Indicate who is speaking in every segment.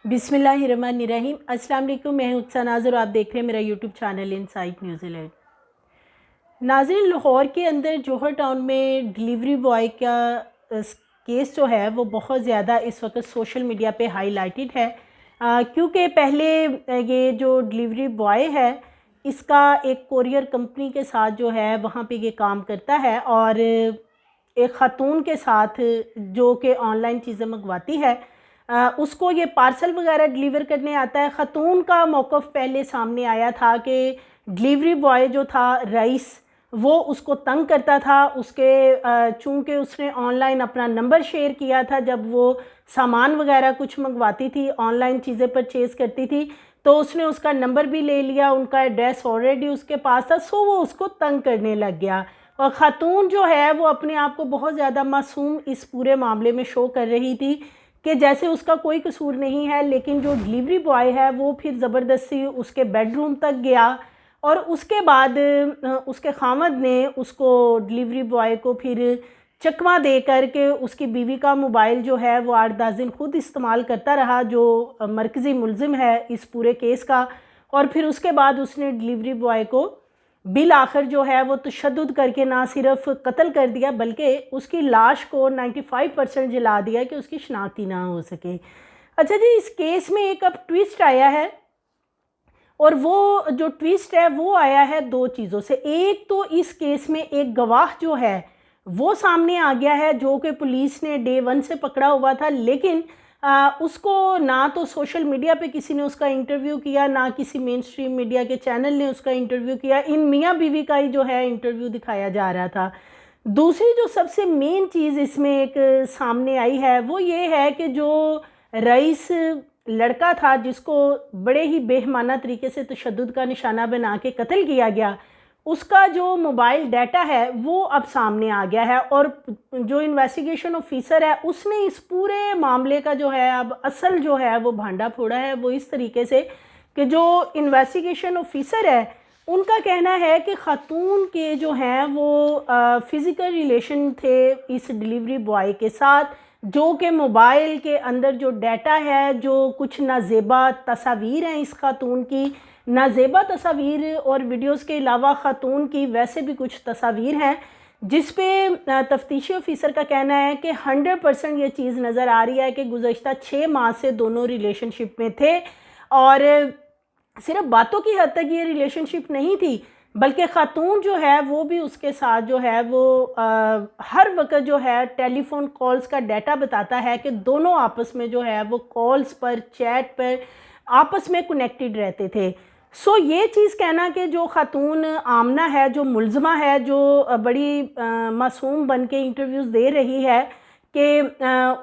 Speaker 1: बिस्मिल्लाहिर्रहमानिर्रहीम। अस्सलाम वालेकुम। मैं हूं उत्सा नाज़र और आप देख रहे हैं मेरा यूट्यूब चैनल इनसाइट न्यूजीलैंड। नाज़रीन, लाहौर के अंदर जौहर टाउन में डिलीवरी बॉय का केस जो है वो बहुत ज़्यादा इस वक्त सोशल मीडिया पे हाईलाइटेड है, क्योंकि पहले ये जो डिलीवरी बॉय है इसका एक कोरियर कंपनी के साथ जो है वहाँ पे ये काम करता है और एक ख़ातून के साथ जो कि ऑनलाइन चीज़ें मंगवाती है उसको ये पार्सल वगैरह डिलीवर करने आता है। ख़ातून का मौक़िफ़ पहले सामने आया था कि डिलीवरी बॉय जो था रईस वो उसको तंग करता था। उसके चूँकि उसने ऑनलाइन अपना नंबर शेयर किया था जब वो सामान वगैरह कुछ मंगवाती थी, ऑनलाइन चीज़ें परचेज़ करती थी, तो उसने उसका नंबर भी ले लिया, उनका एड्रेस ऑलरेडी उसके पास था, सो वो उसको तंग करने लग गया। और ख़ातून जो है वो अपने आप को बहुत ज़्यादा मासूम इस पूरे मामले में शो कर रही थी कि जैसे उसका कोई कसूर नहीं है, लेकिन जो डिलीवरी बॉय है वो फिर ज़बरदस्ती उसके बेडरूम तक गया और उसके बाद उसके खामद ने उसको डिलीवरी बॉय को फिर चकमा दे कर के उसकी बीवी का मोबाइल जो है वो 8-10 दिन खुद इस्तेमाल करता रहा, जो मरकज़ी मुलज़िम है इस पूरे केस का। और फिर उसके बाद उसने डिलीवरी बॉय को बिल आखिर जो है वो तशद्दुद करके ना सिर्फ कत्ल कर दिया बल्कि उसकी लाश को 95% जला दिया कि उसकी शनाख्ती ना हो सके। अच्छा जी, इस केस में एक अब ट्विस्ट आया है और वो जो ट्विस्ट है वो आया है दो चीज़ों से। एक तो इस केस में एक गवाह जो है वो सामने आ गया है जो कि पुलिस ने डे 1 से पकड़ा हुआ था, लेकिन उसको ना तो सोशल मीडिया पे किसी ने उसका इंटरव्यू किया, ना किसी मेन स्ट्रीम मीडिया के चैनल ने उसका इंटरव्यू किया। इन मियाँ बीवी का ही जो है इंटरव्यू दिखाया जा रहा था। दूसरी जो सबसे मेन चीज़ इसमें एक सामने आई है वो ये है कि जो रईस लड़का था जिसको बड़े ही बेहमाना तरीके से तशद्दुद का निशाना बना के कत्ल किया गया, उसका जो मोबाइल डाटा है वो अब सामने आ गया है और जो इन्वेस्टिगेशन ऑफिसर है उसने इस पूरे मामले का जो है अब असल जो है वो भांडा फोड़ा है। वो इस तरीके से कि जो इन्वेस्टिगेशन ऑफिसर है उनका कहना है कि ख़ातून के जो हैं वो फ़िज़िकल रिलेशन थे इस डिलीवरी बॉय के साथ, जो कि मोबाइल के अंदर जो डाटा है, जो कुछ नाज़ेबा तस्वीर हैं इस ख़ातून की, नाज़ेबा तस्वीर और वीडियोस के अलावा ख़ातून की वैसे भी कुछ तस्वीर हैं जिस पे तफ्तीशी ऑफिसर का कहना है कि 100% ये चीज़ नज़र आ रही है कि गुज़श्ता 6 माह से दोनों रिलेशनशिप में थे और सिर्फ बातों की हद तक ये रिलेशनशिप नहीं थी बल्कि ख़ातून जो है वो भी उसके साथ जो है वो हर वक्त जो है टेलीफोन कॉल्स का डाटा बताता है कि दोनों आपस में जो है वो कॉल्स पर, चैट पर आपस में कनेक्टेड रहते थे। सो ये चीज़ कहना कि जो ख़ातून आमना है, जो मुलज़मा है, जो बड़ी मासूम बन के इंटरव्यूज़ दे रही है कि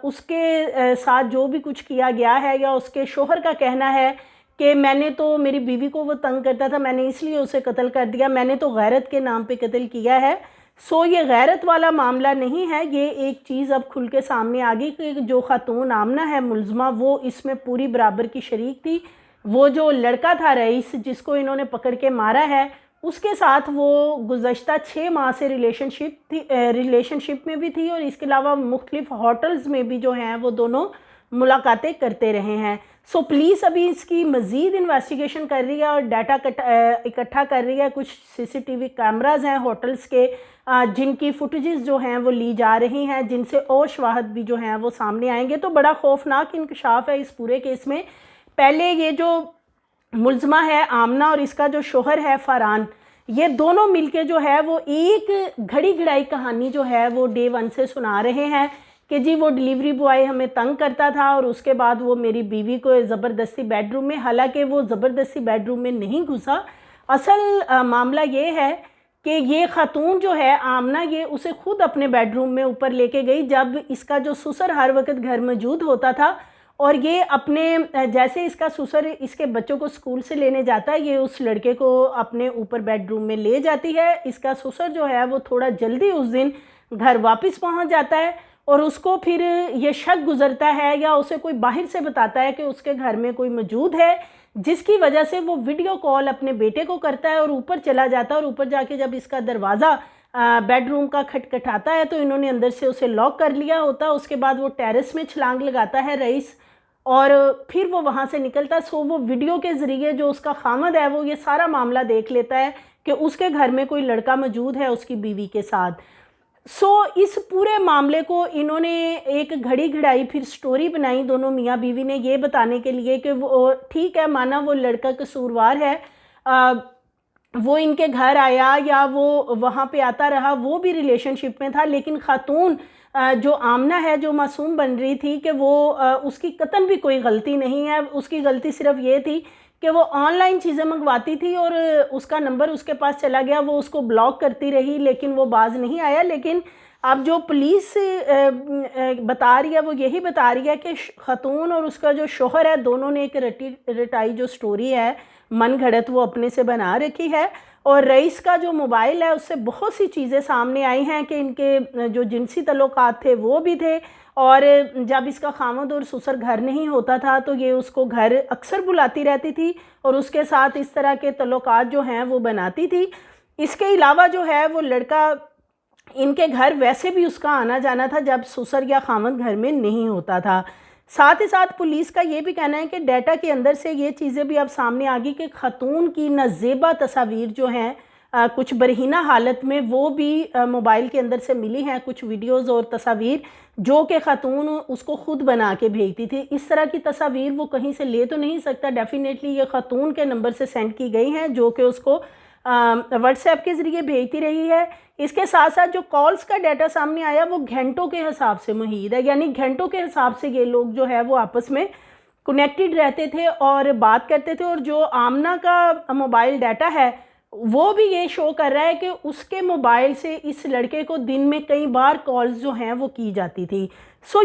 Speaker 1: उसके साथ जो भी कुछ किया गया है, या उसके शोहर का कहना है कि मैंने तो, मेरी बीवी को वो तंग करता था, मैंने इसलिए उसे कत्ल कर दिया, मैंने तो गैरत के नाम पे कत्ल किया है। सो ये गैरत वाला मामला नहीं है। ये एक चीज़ अब खुल के सामने आ गई कि जो ख़ातून आमना है मुलज़मा वो इसमें पूरी बराबर की शरीक थी। वो जो लड़का था रईस जिसको इन्होंने पकड़ के मारा है उसके साथ वो गुज़श्ता 6 माह से रिलेशनशिप में भी थी और इसके अलावा मुख्तलिफ होटल्स में भी जो हैं वो दोनों मुलाकातें करते रहे हैं। सो पुलिस अभी इसकी मज़ीद इन्वेस्टिगेशन कर रही है और डाटा इकट्ठा कर रही है। कुछ सीसीटीवी कैमराज हैं होटल्स के जिनकी फुटेजेस जो हैं वो ली जा रही हैं, जिनसे और शवाहद भी जो हैं वो सामने आएंगे। तो बड़ा खौफनाक इंकशाफ है इस पूरे केस में। पहले ये जो मुलज़मा है आमना और इसका जो शोहर है फरहान, ये दोनों मिलके जो है वो एक घड़ी घड़ाई कहानी जो है वो डे 1 से सुना रहे हैं कि जी वो डिलीवरी बॉय हमें तंग करता था और उसके बाद वो मेरी बीवी को ज़बरदस्ती बेडरूम में, हालांकि वो ज़बरदस्ती बेडरूम में नहीं घुसा। असल मामला ये है कि ये ख़ातून जो है आमना, ये उसे खुद अपने बेडरूम में ऊपर लेके गई जब इसका जो ससुर हर वक्त घर मौजूद होता था और ये अपने, जैसे इसका ससुर इसके बच्चों को स्कूल से लेने जाता है, ये उस लड़के को अपने ऊपर बेडरूम में ले जाती है। इसका ससुर जो है वो थोड़ा जल्दी उस दिन घर वापस पहुंच जाता है और उसको फिर ये शक गुजरता है या उसे कोई बाहर से बताता है कि उसके घर में कोई मौजूद है, जिसकी वजह से वो वीडियो कॉल अपने बेटे को करता है और ऊपर चला जाता है। और ऊपर जाके जब इसका दरवाज़ा बेडरूम का खटखटाता है तो इन्होंने अंदर से उसे लॉक कर लिया होता है। उसके बाद वो टेरेस में छलांग लगाता है रईस और फिर वो वहाँ से निकलता है। सो वो वीडियो के ज़रिए जो उसका खामद है वो ये सारा मामला देख लेता है कि उसके घर में कोई लड़का मौजूद है उसकी बीवी के साथ। इस पूरे मामले को इन्होंने एक घड़ी घड़ाई फिर स्टोरी बनाई दोनों मियाँ बीवी ने, ये बताने के लिए कि वो ठीक है, माना वो लड़का कसूरवार है, वो इनके घर आया या वो वहाँ पे आता रहा, वो भी रिलेशनशिप में था, लेकिन ख़ातून जो आमना है, जो मासूम बन रही थी, कि वो उसकी कतन भी कोई गलती नहीं है। उसकी गलती सिर्फ ये थी कि वो ऑनलाइन चीज़ें मंगवाती थी और उसका नंबर उसके पास चला गया, वो उसको ब्लॉक करती रही लेकिन वो बाज नहीं आया। लेकिन अब जो पुलिस बता रही है वो यही बता रही है कि ख़ातून और उसका जो शोहर है दोनों ने एक रटी रटाई जो स्टोरी है मन घड़त वो अपने से बना रखी है। और रईस का जो मोबाइल है उससे बहुत सी चीज़ें सामने आई हैं कि इनके जो जिनसी तल्लुकात थे वो भी थे, और जब इसका खामद और ससुर घर नहीं होता था तो ये उसको घर अक्सर बुलाती रहती थी और उसके साथ इस तरह के तल्लुकात जो हैं वो बनाती थी। इसके अलावा जो है वो लड़का इनके घर वैसे भी उसका आना जाना था जब ससुर या खामद घर में नहीं होता था। साथ ही साथ पुलिस का ये भी कहना है कि डाटा के अंदर से ये चीज़ें भी अब सामने आ गई कि ख़ातून की नाजेबा तस्वीर जो हैं कुछ बरहीना हालत में वो भी मोबाइल के अंदर से मिली हैं, कुछ वीडियोज़ और तस्वीर जो कि ख़ातून उसको ख़ुद बना के भेजती थी। इस तरह की तस्वीर वो कहीं से ले तो नहीं सकता, डेफिनेटली ये ख़ातून के नंबर से सेंड की गई हैं जो कि उसको व्हाट्सएप के ज़रिए भेजती रही है। इसके साथ साथ जो कॉल्स का डाटा सामने आया वो घंटों के हिसाब से मुहीद है, यानी घंटों के हिसाब से ये लोग जो है वो आपस में कनेक्टेड रहते थे और बात करते थे। और जो आमना का मोबाइल डाटा है वो भी ये शो कर रहा है कि उसके मोबाइल से इस लड़के को दिन में कई बार कॉल्स जो हैं वो की जाती थी।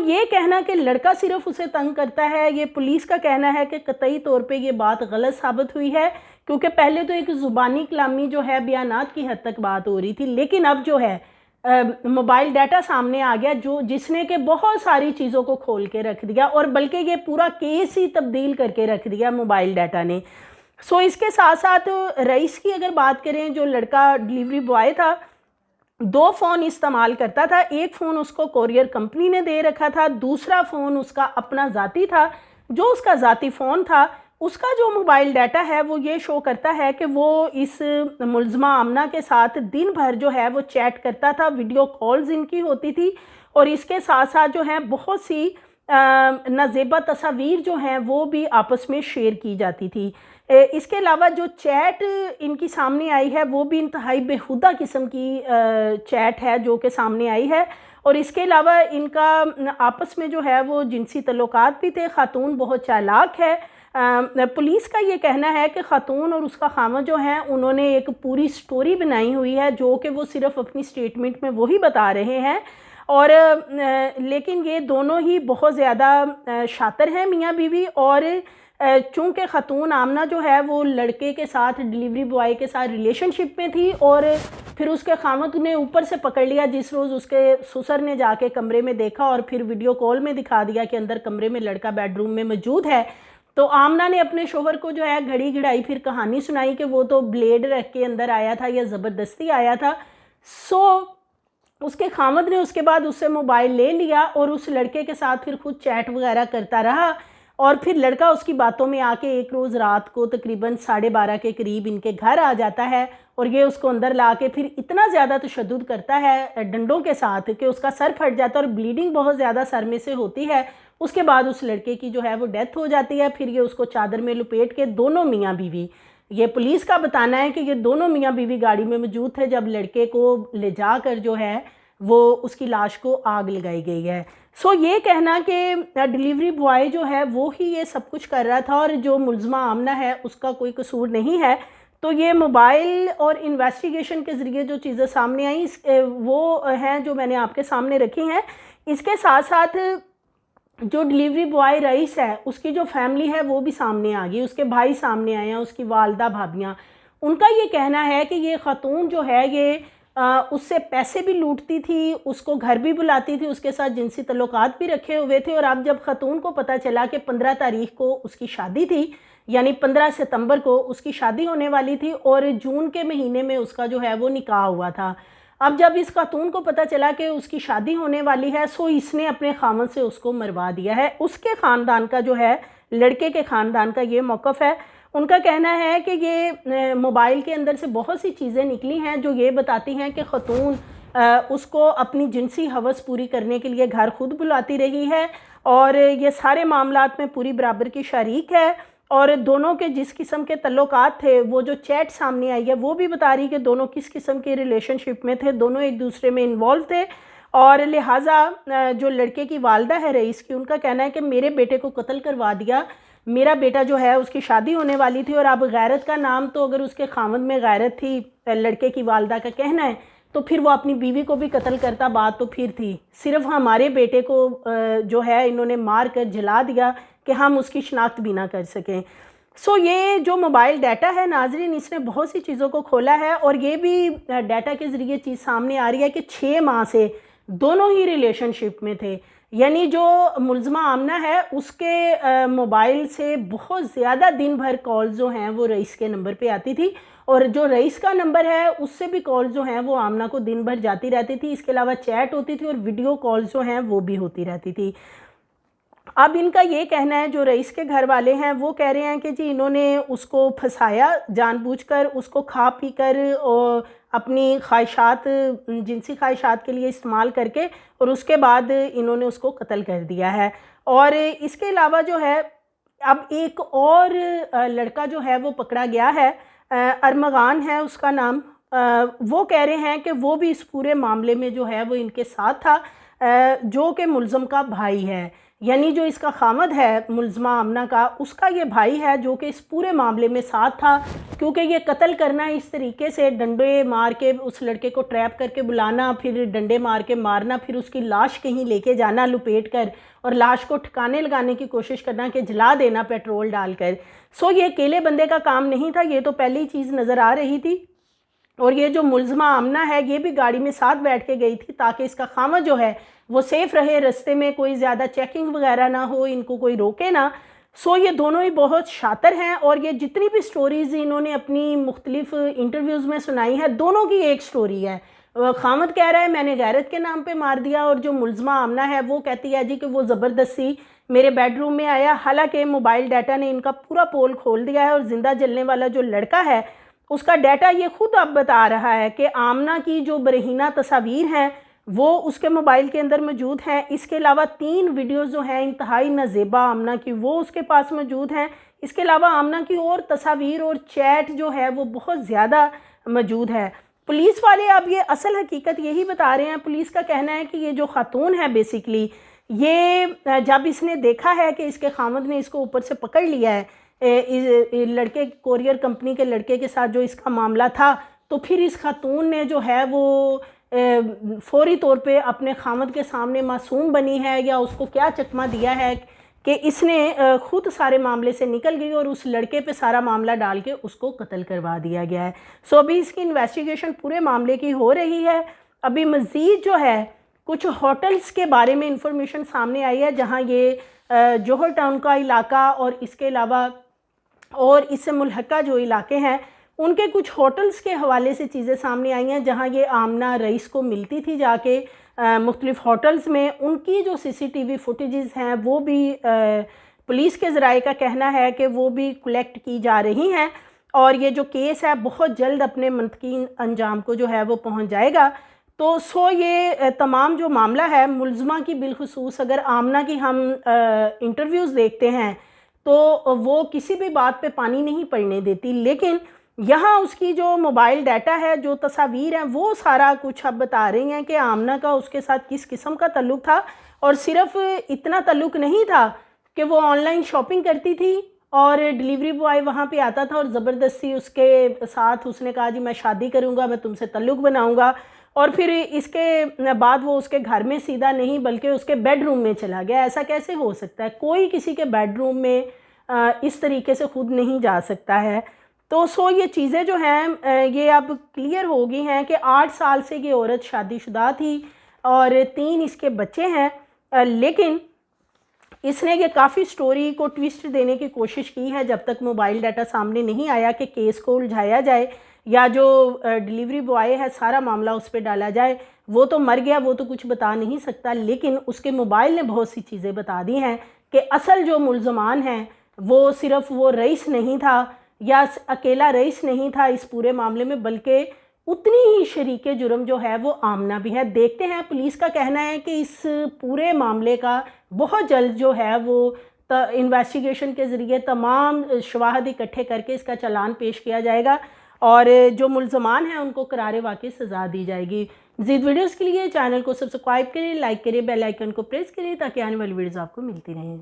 Speaker 1: ये कहना कि लड़का सिर्फ उसे तंग करता है, ये पुलिस का कहना है कि कतई तौर पे ये बात गलत साबित हुई है, क्योंकि पहले तो एक ज़ुबानी कलामी जो है बयानात की हद तक बात हो रही थी, लेकिन अब जो है मोबाइल डाटा सामने आ गया जो जिसने कि बहुत सारी चीज़ों को खोल के रख दिया और बल्कि ये पूरा केस ही तब्दील करके रख दिया मोबाइल डाटा ने। इसके साथ साथ रईस की अगर बात करें, जो लड़का डिलीवरी बॉय था 2 फ़ोन इस्तेमाल करता था। एक फ़ोन उसको कोरियर कंपनी ने दे रखा था, दूसरा फ़ोन उसका अपना ज़ाती था। जो उसका ज़ाती फ़ोन था उसका जो मोबाइल डाटा है वो ये शो करता है कि वो इस मुलज़मा आमना के साथ दिन भर जो है वो चैट करता था, वीडियो कॉल्स इनकी होती थी और इसके साथ साथ जो है बहुत सी नाजेबा तस्वीर जो हैं वो भी आपस में शेयर की जाती थी। इसके अलावा जो चैट इनकी सामने आई है वो भी इंतहाई बेहुदा किस्म की चैट है जो कि सामने आई है। और इसके अलावा इनका आपस में जो है वो जिनसी तल्लुकात भी थे। ख़ातून बहुत चालाक है। पुलिस का ये कहना है कि ख़ातून और उसका खामद जो है उन्होंने एक पूरी स्टोरी बनाई हुई है जो कि वो सिर्फ अपनी स्टेटमेंट में वही बता रहे हैं। और लेकिन ये दोनों ही बहुत ज़्यादा शातिर हैं मियाँ बीवी। और चूँकि ख़ातून आमना जो है वो लड़के के साथ, डिलीवरी बॉय के साथ रिलेशनशिप में थी और फिर उसके खामद ने ऊपर से पकड़ लिया जिस रोज़ उसके ससुर ने जाके कमरे में देखा और फिर वीडियो कॉल में दिखा दिया कि अंदर कमरे में लड़का बेडरूम में मौजूद है। तो आमना ने अपने शोहर को जो है घड़ी घड़ाई फिर कहानी सुनाई कि वो तो ब्लेड रख के अंदर आया था या ज़बरदस्ती आया था। उसके खामद ने उसके बाद उससे मोबाइल ले लिया और उस लड़के के साथ फिर खुद चैट वगैरह करता रहा। और फिर लड़का उसकी बातों में आके एक रोज़ रात को तकरीबन 12:30 के करीब इनके घर आ जाता है और ये उसको अंदर ला के फिर इतना ज़्यादा तशद्दुद करता है डंडों के साथ कि उसका सर फट जाता है और ब्लीडिंग बहुत ज़्यादा सर में से होती है। उसके बाद उस लड़के की जो है वो डेथ हो जाती है। फिर ये उसको चादर में लपेट के दोनों मियाँ बीवी, ये पुलिस का बताना है कि ये दोनों मियाँ बीवी गाड़ी में मौजूद थे जब लड़के को ले जाकर जो है वो उसकी लाश को आग लगाई गई है। ये कहना कि डिलीवरी बॉय जो है वो ही ये सब कुछ कर रहा था और जो मुलज़मा आमना है उसका कोई कसूर नहीं है। तो ये मोबाइल और इन्वेस्टिगेशन के ज़रिए जो चीज़ें सामने आई वो हैं जो मैंने आपके सामने रखी हैं। इसके साथ साथ जो डिलीवरी बॉय रईस है उसकी जो फैमिली है वो भी सामने आ गई, उसके भाई सामने आए हैं, उसकी वालदा भाभियाँ। उनका ये कहना है कि ये ख़ातून जो है ये उससे पैसे भी लूटती थी, उसको घर भी बुलाती थी, उसके साथ जिनसी तल्लुकात भी रखे हुए थे। और अब जब ख़ातून को पता चला कि 15 तारीख को उसकी शादी थी, यानी 15 सितंबर को उसकी शादी होने वाली थी और जून के महीने में उसका जो है वो निकाह हुआ था। अब जब इस खातून को पता चला कि उसकी शादी होने वाली है, सो इसने अपने खामन से उसको मरवा दिया है। उसके ख़ानदान का जो है, लड़के के ख़ानदान का ये मौक़िफ़ है। उनका कहना है कि ये मोबाइल के अंदर से बहुत सी चीज़ें निकली हैं जो ये बताती हैं कि खातून उसको अपनी जिनसी हवस पूरी करने के लिए घर खुद बुलाती रही है और ये सारे मामलात में पूरी बराबर की शरीक है। और दोनों के जिस किस्म के तल्लुकात थे, वो जो चैट सामने आई है वो भी बता रही कि दोनों किस किस्म के रिलेशनशिप में थे, दोनों एक दूसरे में इन्वॉल्व थे। और लिहाजा जो लड़के की वालदा है रईस की, उनका कहना है कि मेरे बेटे को कत्ल करवा दिया। मेरा बेटा जो है उसकी शादी होने वाली थी और अब गैरत का नाम, तो अगर उसके खामद में गैरत थी, लड़के की वालदा का कहना है, तो फिर वो अपनी बीवी को भी कत्ल करता। बात तो फिर थी, सिर्फ हमारे बेटे को जो है इन्होंने मार कर जला दिया कि हम उसकी शनाख्त भी ना कर सकें। सो ये जो मोबाइल डाटा है नाज़रीन, इसने बहुत सी चीज़ों को खोला है और ये भी डाटा के ज़रिए चीज़ सामने आ रही है कि 6 माह से दोनों ही रिलेशनशिप में थे। यानी जो मुलज़मा आमना है उसके मोबाइल से बहुत ज़्यादा दिन भर कॉल जो हैं वो रईस के नंबर पे आती थी और जो रईस का नंबर है उससे भी कॉल जो हैं वो आमना को दिन भर जाती रहती थी। इसके अलावा चैट होती थी और वीडियो कॉल जो हैं वो भी होती रहती थी। अब इनका ये कहना है, जो रईस के घर वाले हैं वो कह रहे हैं कि जी इन्होंने उसको फंसाया जानबूझकर, उसको खा पी कर और अपनी ख्वाहिशात, जिनसी ख्वाहिशात के लिए इस्तेमाल करके, और उसके बाद इन्होंने उसको कत्ल कर दिया है। और इसके अलावा जो है अब एक और लड़का जो है वो पकड़ा गया है, अरमगान है उसका नाम। वो कह रहे हैं कि वो भी इस पूरे मामले में जो है वो इनके साथ था, जो कि मुलज़म का भाई है। यानी जो इसका खामद है मुलज़मा आमना का, उसका ये भाई है जो कि इस पूरे मामले में साथ था। क्योंकि ये कत्ल करना इस तरीके से, डंडे मार के उस लड़के को ट्रैप करके बुलाना, फिर डंडे मार के मारना, फिर उसकी लाश कहीं लेके जाना लुपेट कर, और लाश को ठिकाने लगाने की कोशिश करना कि जला देना पेट्रोल डालकर। सो ये अकेले बंदे का काम नहीं था, ये तो पहली चीज़ नज़र आ रही थी। और ये जो मुलज़मा आमना है ये भी गाड़ी में साथ बैठ के गई थी ताकि इसका खामद जो है वो सेफ़ रहे, रास्ते में कोई ज़्यादा चेकिंग वगैरह ना हो, इनको कोई रोके ना। सो ये दोनों ही बहुत शातिर हैं और ये जितनी भी स्टोरीज़ इन्होंने अपनी मुख्तलिफ़ इंटरव्यूज़ में सुनाई है, दोनों की एक स्टोरी है। खामद कह रहा है मैंने गैरत के नाम पे मार दिया, और जो मुलज़मा आमना है वो कहती है जी कि वो ज़बरदस्ती मेरे बेडरूम में आया। हालांकि मोबाइल डाटा ने इनका पूरा पोल खोल दिया है और ज़िंदा जलने वाला जो लड़का है उसका डाटा ये खुद अब बता रहा है कि आमना की जो बरहीना तस्वीर हैं वो उसके मोबाइल के अंदर मौजूद हैं। इसके अलावा 3 वीडियोस जो हैं इंतहाई नाज़ेबा आमना की, वो उसके पास मौजूद हैं। इसके अलावा आमना की और तस्वीर और चैट जो है वो बहुत ज़्यादा मौजूद है। पुलिस वाले अब ये असल हकीकत यही बता रहे हैं। पुलिस का कहना है कि ये जो खातून है बेसिकली, ये जब इसने देखा है कि इसके खामद ने इसको ऊपर से पकड़ लिया है, लड़के कोरियर कंपनी के लड़के के साथ जो इसका मामला था, तो फिर इस खातून ने जो है वो फौरी तौर पे अपने खामद के सामने मासूम बनी है, या उसको क्या चकमा दिया है कि इसने ख़ुद सारे मामले से निकल गई और उस लड़के पे सारा मामला डाल के उसको कत्ल करवा दिया गया है। सो अभी इसकी इन्वेस्टिगेशन पूरे मामले की हो रही है। अभी मज़ीद जो है कुछ होटल्स के बारे में इंफॉर्मेशन सामने आई है जहाँ ये जौहर टाउन का इलाका और इसके अलावा और इससे मुल्हका जो इलाके हैं उनके कुछ होटल्स के हवाले से चीज़ें सामने आई हैं जहां ये आमना रईस को मिलती थी जाके मुख्तलिफ़ होटल्स में। उनकी जो CCTV फुटेजेस हैं वो भी पुलिस के ज़राए का कहना है कि वो भी कलेक्ट की जा रही हैं और ये जो केस है बहुत जल्द अपने मुंतकी अंजाम को जो है वो पहुँच जाएगा। तो ये तमाम जो मामला है मुलज़मा की बिलखुसूस, अगर आमना की हम इंटरव्यूज़ देखते हैं तो वो किसी भी बात पे पानी नहीं पड़ने देती, लेकिन यहाँ उसकी जो मोबाइल डाटा है, जो तस्वीर हैं, वो सारा कुछ अब बता रही हैं कि आमना का उसके साथ किस किस्म का ताल्लुक़ था। और सिर्फ इतना ताल्लुक़ नहीं था कि वो ऑनलाइन शॉपिंग करती थी और डिलीवरी बॉय वहाँ पे आता था और ज़बरदस्ती उसके साथ उसने कहा जी मैं शादी करूँगा, मैं तुमसे ताल्लुक़ बनाऊँगा, और फिर इसके बाद वो उसके घर में सीधा नहीं बल्कि उसके बेडरूम में चला गया। ऐसा कैसे हो सकता है? कोई किसी के बेडरूम में इस तरीके से खुद नहीं जा सकता है। तो ये चीज़ें जो हैं ये अब क्लियर हो गई हैं कि 8 साल से ये औरत शादीशुदा थी और 3 इसके बच्चे हैं, लेकिन इसने ये काफ़ी स्टोरी को ट्विस्ट देने की कोशिश की है जब तक मोबाइल डाटा सामने नहीं आया कि केस को उलझाया जाए। या जो डिलीवरी बॉय है सारा मामला उस पर डाला जाए। वो तो मर गया, वो तो कुछ बता नहीं सकता, लेकिन उसके मोबाइल ने बहुत सी चीज़ें बता दी हैं कि असल जो मुल्ज़मान हैं वो सिर्फ वो रईस नहीं था या अकेला रईस नहीं था इस पूरे मामले में, बल्कि उतनी ही शरीके जुर्म जो है वो आमना भी है। देखते हैं, पुलिस का कहना है कि इस पूरे मामले का बहुत जल्द जो है वो इन्वेस्टिगेशन के ज़रिए तमाम शवाहद इकट्ठे करके इसका चालान पेश किया जाएगा और जो मुल्ज़मान हैं उनको करारे वाक़ई सज़ा दी जाएगी। मज़ीद वीडियोज़ के लिए चैनल को सब्सक्राइब करें, लाइक करें, बेल आइकन को प्रेस करें ताकि आने वाली वीडियोज़ आपको मिलती रहें।